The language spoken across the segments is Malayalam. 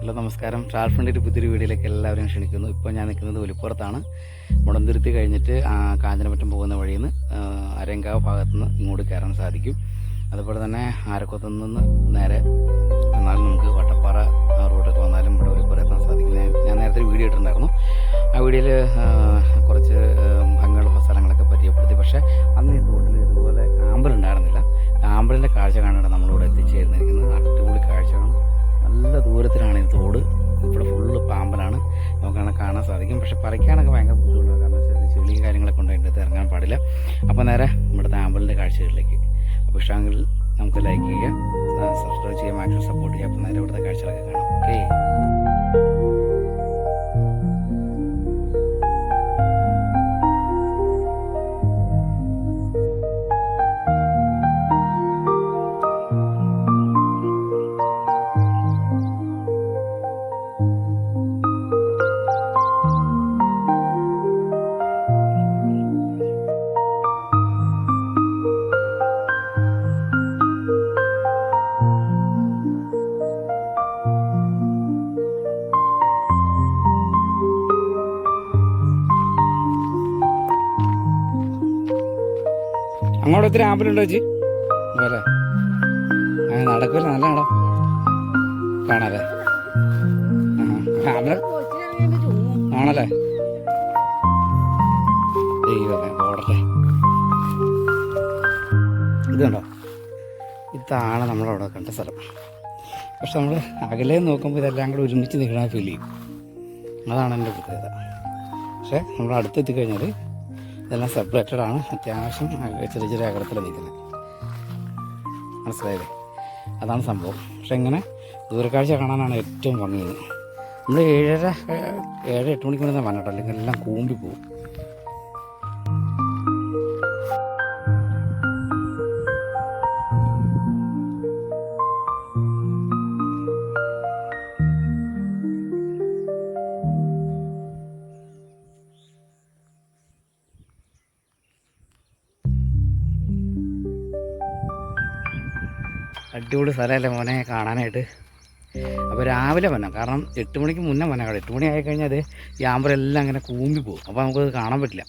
ഹലോ നമസ്കാരം. ട്രാവൽഫണ്ടിൻ്റെ ഒരു പുതിയൊരു വീഡിയോയിലേക്ക് എല്ലാവരെയും ക്ഷണിക്കുന്നു. ഇപ്പോൾ ഞാൻ നിൽക്കുന്നത് ഒലിപ്പുറത്താണ്. മുടന്തുരുത്തി കഴിഞ്ഞിട്ട് കാഞ്ഞിരമറ്റം പോകുന്ന വഴിയിൽ നിന്ന് അരങ്കാവ് ഭാഗത്തുനിന്ന് ഇങ്ങോട്ട് കയറാൻ സാധിക്കും. അതുപോലെ തന്നെ ആരക്കോത്ത് നിന്ന് നേരെ എന്നാലും നമുക്ക് വട്ടപ്പാറ റൂട്ടൊക്കെ വന്നാലും ഇവിടെ ഒലിപ്പുറം എത്താൻ സാധിക്കും. ഞാൻ നേരത്തെ ഒരു വീഡിയോ ഇട്ടിട്ടുണ്ടായിരുന്നു. ആ വീഡിയോയിൽ കുറച്ച് ഭംഗിയുള്ള സ്ഥലങ്ങളൊക്കെ പരിചയപ്പെടുത്തി. പക്ഷേ അന്ന് ഈ തോട്ടിൽ ഇതുപോലെ ആമ്പലുണ്ടായിരുന്നില്ല. ആമ്പലിൻ്റെ കാഴ്ച കാണാനാണ് നമ്മളിവിടെ എത്തിച്ചേർന്നിരിക്കുന്നത്. അടിപൊളി കാഴ്ചയാണ്. നല്ല ദൂരത്തിലാണ് ഈ തോട്. ഇവിടെ ഫുള്ള് പാമ്പലാണ്, നമുക്കങ്ങനെ കാണാൻ സാധിക്കും. പക്ഷെ പറിക്കാനൊക്കെ ഭയങ്കര ബുദ്ധിമുട്ടാണ്. കാരണം ചെളിയും കാര്യങ്ങളൊക്കെ ഉണ്ട്, അതിൻ്റെ ഇറങ്ങാൻ പാടില്ല. അപ്പോൾ നേരെ ഇവിടുത്തെ ആമ്പലിൻ്റെ കാഴ്ചകളിലേക്ക്. അപ്പോൾ ഇഷ്ടമെങ്കിൽ നമുക്ക് ലൈക്ക് ചെയ്യുക, സബ്സ്ക്രൈബ് ചെയ്യുക, മാക്സിമം സപ്പോർട്ട് ചെയ്യുക. അപ്പോൾ നേരെ ഇവിടുത്തെ കാഴ്ചകളൊക്കെ കാണാം. ഓക്കെ. അങ്ങോട്ട് ഒത്തിരി ആമ്പലുണ്ടോ ചേച്ചി? പോലെ അങ്ങനെ നടക്കൂല, നല്ല നടം കാണാല്ലേ? ആമ്പല ആണല്ലേ? ദൈവമേ, ഓടല്ലേ. ഇത് കണ്ടോ, ഇതാണ് നമ്മളവിടെ കണ്ട സ്ഥലം. പക്ഷെ നമ്മൾ അകലെ നോക്കുമ്പോൾ ഇതെല്ലാം കൂടെ ഒരുമിച്ച് നിൽക്കണ ഫീൽ ചെയ്യും. അതാണ് എൻ്റെ പ്രത്യേകത. പക്ഷേ നമ്മൾ അടുത്തെത്തിക്കഴിഞ്ഞാൽ ഇതെല്ലാം സെപ്പറേറ്റഡ് ആണ്. അത്യാവശ്യം ചെറിയ ചെറിയ അകലത്തിൽ നിൽക്കുന്നത്, മനസ്സിലായില്ലേ? അതാണ് സംഭവം. പക്ഷെ ഇങ്ങനെ ദൂരക്കാഴ്ച കാണാനാണ് ഏറ്റവും ഭംഗിയത്. നമ്മൾ 7-8 മണിക്ക് മുന്നേ വന്നട്ടോ, അല്ലെങ്കിൽ എല്ലാം കൂമ്പി പോകും. അടിപൊളി സ്ഥലമല്ലേ മോനെ കാണാനായിട്ട്. അപ്പോൾ രാവിലെ വന്നാൽ, കാരണം 8 മണിക്ക് മുന്നേ വന്നാൽ, 8 മണി ആയിക്കഴിഞ്ഞാൽ അത് ഈ ആമ്പലെല്ലാം അങ്ങനെ കൂമ്പി പോകും. അപ്പോൾ നമുക്കത് കാണാൻ പറ്റില്ല.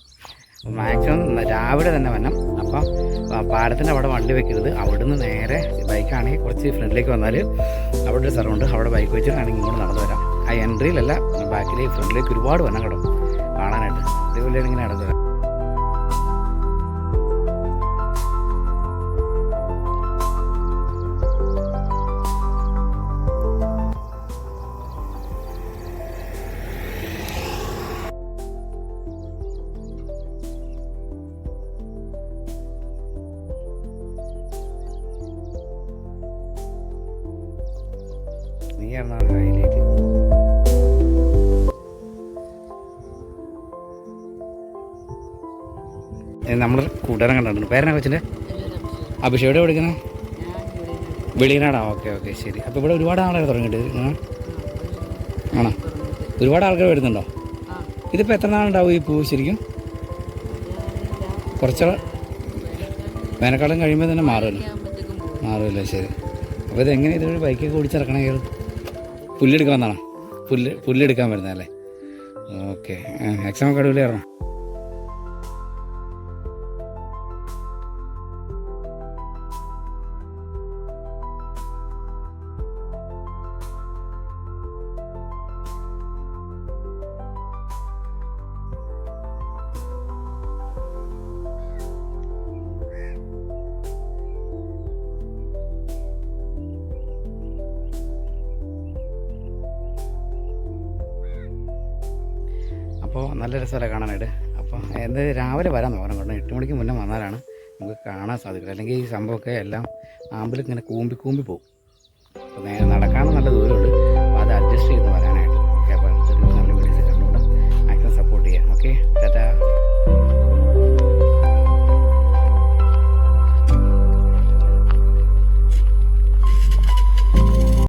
അപ്പോൾ മാക്സിമം രാവിലെ തന്നെ വന്നാൽ. അപ്പം പാടത്തിൻ്റെ അവിടെ വണ്ടി വെക്കരുത്. അവിടുന്ന് നേരെ ബൈക്കാണെങ്കിൽ കുറച്ച് ഫ്രണ്ടിലേക്ക് വന്നാൽ അവിടെ ഒരു സ്ഥലമുണ്ട്. അവിടെ ബൈക്ക് വെച്ചിട്ടാണെങ്കിൽ ഇങ്ങോട്ട് നടന്നു വരാം. ആ എൻട്രിയിലല്ല, ബാക്കിലേക്ക് ഫ്രണ്ടിലേക്ക് ഒരുപാട് വന്നം കേട്ടോ കാണാനായിട്ട്. അതേപോലെ ഇങ്ങനെ നടന്നു വരാം. നീയാണ് ഹൈലൈറ്റ്. നമ്മൾ കൂട്ടുകാരൻ കണ്ടിട്ടുണ്ട്. പേരെന്നാ കൊച്ചിൻ്റെ? അഭിഷേക്. എവിടെ പഠിക്കുന്നത്? വെളിയനാടാ. ഓക്കെ ശരി. അപ്പോൾ ഇവിടെ ഒരുപാട് ആൾക്കാർ തുടങ്ങിയിട്ട് ആണോ? ഒരുപാട് ആൾക്കാർ വരുന്നുണ്ടോ? ഇതിപ്പോൾ എത്ര നാളുണ്ടാവും ഈ പൂ ശരിക്കും? കുറച്ച് വേനൽക്കാലം കഴിയുമ്പോൾ തന്നെ മാറുമല്ലോ. ശരി. അപ്പോൾ ഇതെങ്ങനെ ഇതൊരു ബൈക്കൊക്കെ ഓടിച്ചിറക്കണേ? പുല്ലെടുക്കാൻ വന്നാണോ? പുല്ലെടുക്കാൻ വരുന്നതല്ലേ? ഓക്കെ. എക്സാം ഒക്കെ അടിപൊളിയായിരുന്നോ? അപ്പോൾ നല്ല രസമല്ലേ കാണാനായിട്ട്. അപ്പോൾ രാവിലെ വരാൻ നോക്കണം കേട്ടോ. 8 മണിക്ക് മുന്നേ വന്നാലാണ് നമുക്ക് കാണാൻ സാധിക്കില്ല. അല്ലെങ്കിൽ ഈ സംഭവമൊക്കെ എല്ലാം ആമ്പിൽ ഇങ്ങനെ കൂമ്പി പോകും. അപ്പോൾ നടക്കാനും നല്ല ദൂരമുണ്ട്. അപ്പോൾ അത് അഡ്ജസ്റ്റ് ചെയ്ത്